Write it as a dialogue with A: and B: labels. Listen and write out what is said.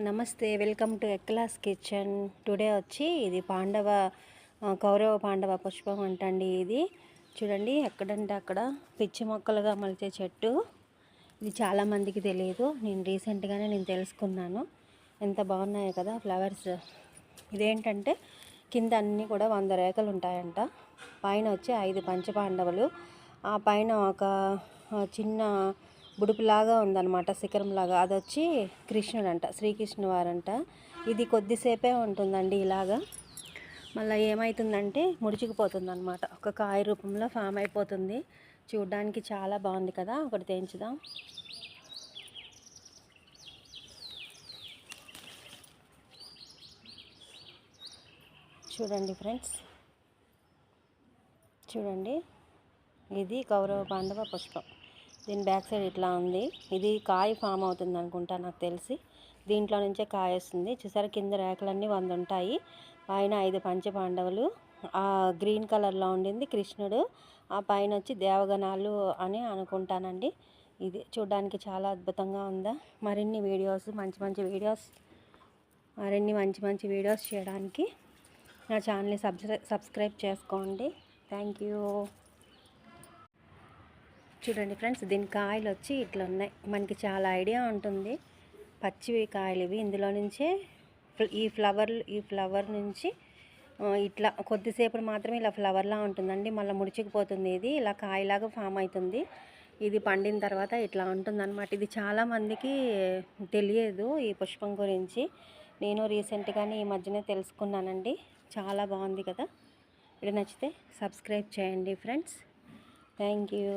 A: నమస్తే, welcome to ఎక్లాస్ kitchen. Today వచ్చి ఇది కౌరవ పాండవ పుష్పం అంటండి. ఇది చూడండి, ఎక్కడంటే అక్కడ పిచ్చి మొక్కలుగా మలిచే చెట్టు. ఇది చాలామందికి తెలియదు. నేను రీసెంట్గానే తెలుసుకున్నాను. ఎంత బాగున్నాయో కదా ఫ్లవర్స్. ఇదేంటంటే కింద అన్నీ కూడా 100 రేఖలు ఉంటాయంట. పైన వచ్చి 5 పంచపాండవులు. ఆ పైన ఒక చిన్న బుడుపులాగా ఉందన్నమాట, శిఖరంలాగా. అది వచ్చి కృష్ణుడు అంట, శ్రీకృష్ణు వారంట. ఇది కొద్దిసేపే ఉంటుందండి ఇలాగా. మళ్ళీ ఏమవుతుందంటే ముడుచుకుపోతుంది అనమాట, ఒక కాయ రూపంలో ఫామ్ అయిపోతుంది. చూడ్డానికి చాలా బాగుంది కదా. ఒకటి తెంచుదాం. చూడండి ఫ్రెండ్స్, చూడండి, ఇది కౌరవ పాండవ పుష్పం. దీని బ్యాక్ సైడ్ ఇట్లా ఉంది. ఇది కాయ ఫామ్ అవుతుంది అనుకుంటా, నాకు తెలిసి. దీంట్లో నుంచే కాయ వస్తుంది. చూసారా, కింద రేఖలన్నీ 100 ఉంటాయి. పైన 5 పంచపాండవులు. ఆ గ్రీన్ కలర్లో ఉండింది కృష్ణుడు. ఆ పైన వచ్చి దేవగణాలు అని అనుకుంటానండి. ఇది చూడడానికి చాలా అద్భుతంగా ఉందా. మరిన్ని మంచి వీడియోస్ చేయడానికి నా ఛానల్ని సబ్స్క్రైబ్ చేసుకోండి. Thank you. చూడండి ఫ్రెండ్స్, దీని కాయలు వచ్చి ఇట్లా ఉన్నాయి. మనకి చాలా ఐడియా ఉంటుంది, పచ్చివి కాయలు ఇవి. ఇందులో నుంచే ఈ ఫ్లవర్ నుంచి ఇట్లా కొద్దిసేపు మాత్రమే ఇలా ఫ్లవర్లా ఉంటుందండి. మళ్ళీ ముడిచిపోతుంది. ఇది ఇలా కాయలాగా ఫామ్ అవుతుంది. ఇది పండిన తర్వాత ఇట్లా ఉంటుందన్నమాట. ఇది చాలామందికి తెలియదు ఈ పుష్పం గురించి. నేను రీసెంట్గానే ఈ మధ్యనే తెలుసుకున్నానండి. చాలా బాగుంది కదా. ఇది నచ్చితే సబ్స్క్రైబ్ చేయండి ఫ్రెండ్స్. Thank you.